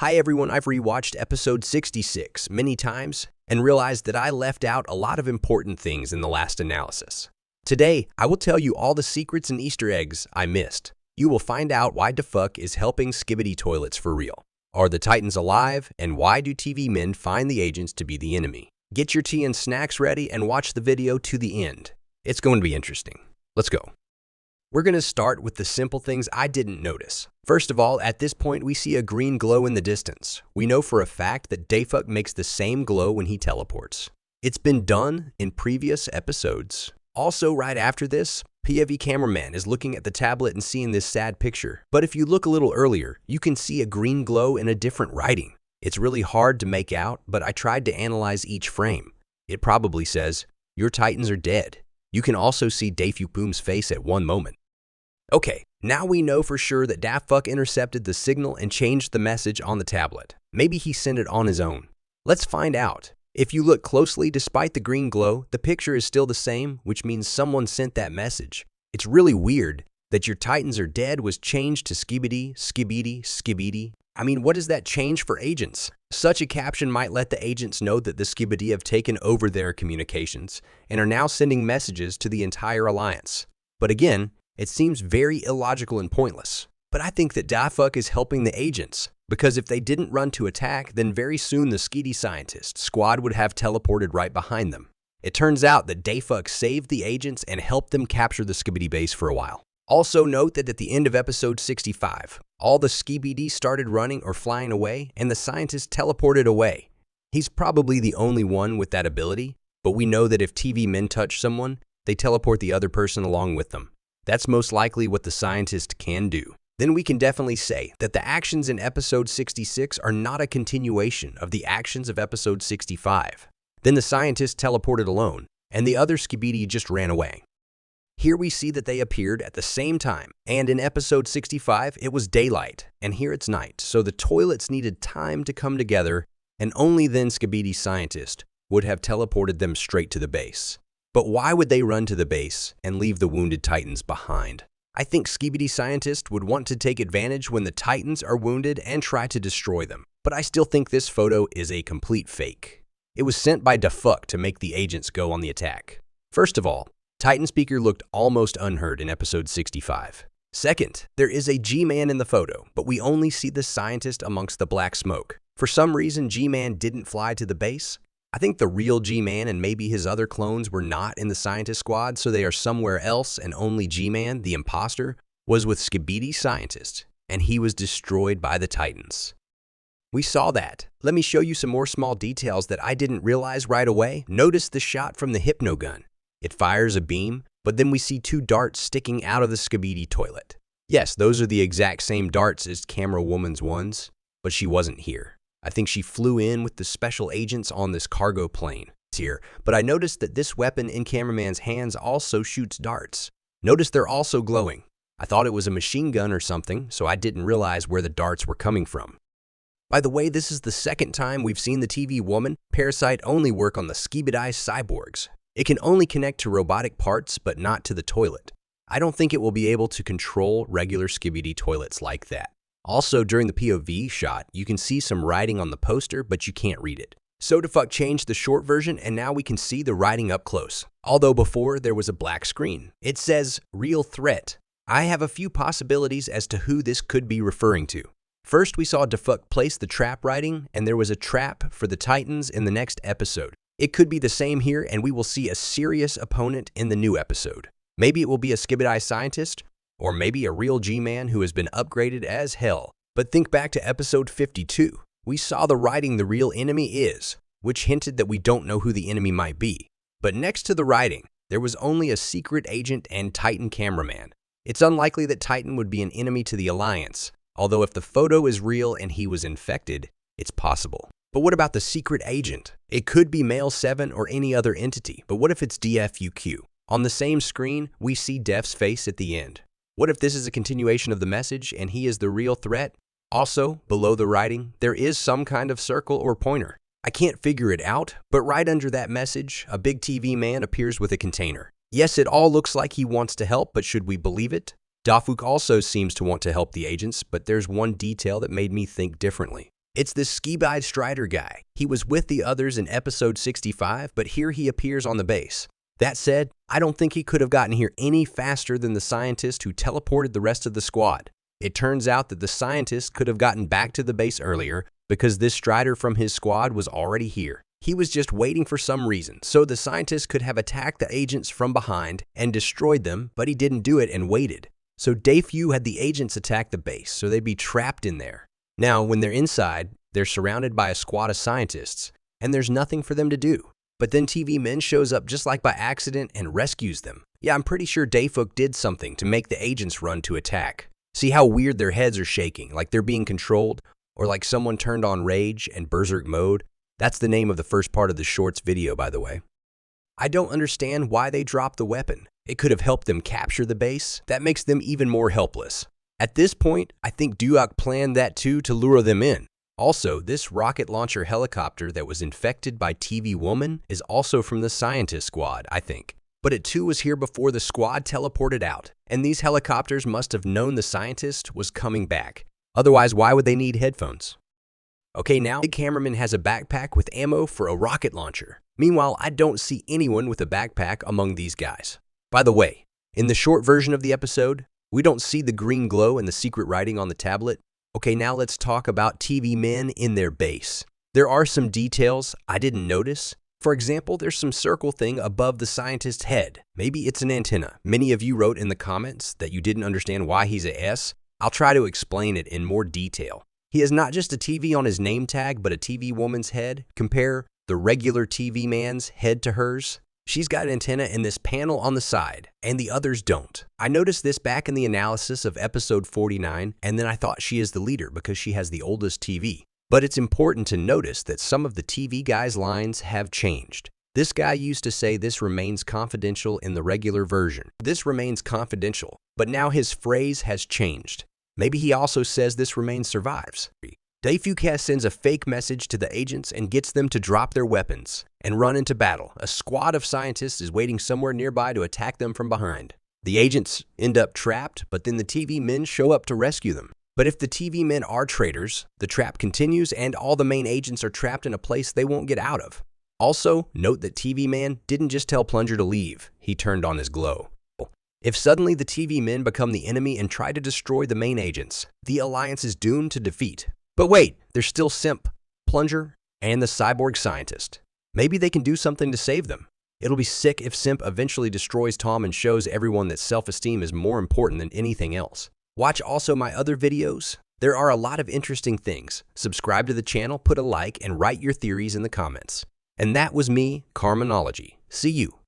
Hi everyone, I've rewatched episode 66 many times and realized that I left out a lot of important things in the last analysis. Today, I will tell you all the secrets and Easter eggs I missed. You will find out why Dafuq is helping Skibidi Toilets for real. Are the Titans alive? And why do TV men find the agents to be the enemy? Get your tea and snacks ready and watch the video to the end. It's going to be interesting. Let's go. We're going to start with the simple things I didn't notice. First of all, at this point, we see a green glow in the distance. We know for a fact that Dafuq makes the same glow when he teleports. It's been done in previous episodes. Also, right after this, POV cameraman is looking at the tablet and seeing this sad picture. But if you look a little earlier, you can see a green glow in a different writing. It's really hard to make out, but I tried to analyze each frame. It probably says, "Your Titans are dead." You can also see Dafuq's face at one moment. Okay, now we know for sure that Dafuq intercepted the signal and changed the message on the tablet. Maybe he sent it on his own. Let's find out. If you look closely, despite the green glow, the picture is still the same, which means someone sent that message. It's really weird that "your Titans are dead" was changed to Skibidi, Skibidi, Skibidi. I mean, what does that change for agents? Such a caption might let the agents know that the Skibidi have taken over their communications and are now sending messages to the entire alliance. But again, it seems very illogical and pointless. But I think that Dafuq is helping the agents, because if they didn't run to attack, then very soon the Skibidi scientist squad would have teleported right behind them. It turns out that Dafuq saved the agents and helped them capture the Skibidi base for a while. Also note that at the end of episode 65, all the Skibidi started running or flying away, and the scientist teleported away. He's probably the only one with that ability, but we know that if TV men touch someone, they teleport the other person along with them. That's most likely what the scientist can do. Then we can definitely say that the actions in episode 66 are not a continuation of the actions of episode 65. Then the scientist teleported alone, and the other Skibidi just ran away. Here we see that they appeared at the same time, and in episode 65, it was daylight, and here it's night, so the toilets needed time to come together, and only then Skibidi scientist would have teleported them straight to the base. But why would they run to the base and leave the wounded Titans behind? I think Skibidi scientist would want to take advantage when the Titans are wounded and try to destroy them. But I still think this photo is a complete fake. It was sent by Dafuq to make the agents go on the attack. First of all, Titan Speaker looked almost unhurt in episode 65. Second, there is a G-Man in the photo, but we only see the scientist amongst the black smoke. For some reason, G-Man didn't fly to the base. I think the real G-Man and maybe his other clones were not in the scientist squad, so they are somewhere else, and only G-Man, the imposter, was with Skibidi scientist, and he was destroyed by the Titans. We saw that. Let me show you some more small details that I didn't realize right away. Notice the shot from the hypno gun. It fires a beam, but then we see two darts sticking out of the Skibidi toilet. Yes, those are the exact same darts as Camera Woman's ones, but she wasn't here. I think she flew in with the special agents on this cargo plane here, but I noticed that this weapon in Cameraman's hands also shoots darts. Notice they're also glowing. I thought it was a machine gun or something, so I didn't realize where the darts were coming from. By the way, this is the second time we've seen the TV woman parasite only work on the Skibidi cyborgs. It can only connect to robotic parts, but not to the toilet. I don't think it will be able to control regular Skibidi toilets like that. Also, during the POV shot, you can see some writing on the poster, but you can't read it. So Dafuq changed the short version, and now we can see the writing up close. Although before, there was a black screen. It says, "Real threat." I have a few possibilities as to who this could be referring to. First, we saw Dafuq place the trap writing, and there was a trap for the Titans in the next episode. It could be the same here, and we will see a serious opponent in the new episode. Maybe it will be a Skibidi scientist, or maybe a real G-Man who has been upgraded as hell. But think back to episode 52. We saw the writing "the real enemy is," which hinted that we don't know who the enemy might be. But next to the writing, there was only a secret agent and Titan cameraman. It's unlikely that Titan would be an enemy to the Alliance, although if the photo is real and he was infected, it's possible. But what about the secret agent? It could be Male 7 or any other entity, but what if it's Dafuq? On the same screen, we see Def's face at the end. What if this is a continuation of the message and he is the real threat? Also, below the writing, there is some kind of circle or pointer. I can't figure it out, but right under that message, a big TV man appears with a container. Yes, it all looks like he wants to help, but should we believe it? Dafuq also seems to want to help the agents, but there's one detail that made me think differently. It's this Skibidi Strider guy. He was with the others in episode 65, but here he appears on the base. That said, I don't think he could have gotten here any faster than the scientist who teleported the rest of the squad. It turns out that the scientist could have gotten back to the base earlier because this Strider from his squad was already here. He was just waiting for some reason, so the scientist could have attacked the agents from behind and destroyed them, but he didn't do it and waited. So Dafuq had the agents attack the base, so they'd be trapped in there. Now, when they're inside, they're surrounded by a squad of scientists, and there's nothing for them to do. But then TV Men shows up just like by accident and rescues them. Yeah, I'm pretty sure Dafuq did something to make the agents run to attack. See how weird their heads are shaking, like they're being controlled, or like someone turned on rage and berserk mode? That's the name of the first part of the shorts video, by the way. I don't understand why they dropped the weapon. It could have helped them capture the base. That makes them even more helpless. At this point, I think Dafuq planned that too to lure them in. Also, this rocket launcher helicopter that was infected by TV Woman is also from the scientist squad, I think. But it too was here before the squad teleported out, and these helicopters must have known the scientist was coming back. Otherwise, why would they need headphones? Okay, now the cameraman has a backpack with ammo for a rocket launcher. Meanwhile, I don't see anyone with a backpack among these guys. By the way, in the short version of the episode, we don't see the green glow and the secret writing on the tablet. Okay, now let's talk about TV Men in their base. There are some details I didn't notice. For example, there's some circle thing above the scientist's head. Maybe it's an antenna. Many of you wrote in the comments that you didn't understand why he's a S. I'll try to explain it in more detail. He is not just a TV on his name tag, but a TV woman's head. Compare the regular TV man's head to hers. She's got an antenna in this panel on the side, and the others don't. I noticed this back in the analysis of episode 49, and then I thought she is the leader because she has the oldest TV. But it's important to notice that some of the TV guy's lines have changed. This guy used to say this remains confidential in the regular version. This remains confidential, but now his phrase has changed. Maybe he also says this remains survives. Dafuq sends a fake message to the agents and gets them to drop their weapons and run into battle. A squad of scientists is waiting somewhere nearby to attack them from behind. The agents end up trapped, but then the TV men show up to rescue them. But if the TV men are traitors, the trap continues and all the main agents are trapped in a place they won't get out of. Also, note that TV Man didn't just tell Plunger to leave, he turned on his glow. If suddenly the TV men become the enemy and try to destroy the main agents, the Alliance is doomed to defeat. But wait, there's still Simp, Plunger, and the cyborg scientist. Maybe they can do something to save them. It'll be sick if Simp eventually destroys Tom and shows everyone that self-esteem is more important than anything else. Watch also my other videos. There are a lot of interesting things. Subscribe to the channel, put a like, and write your theories in the comments. And that was me, Carmanology. See you.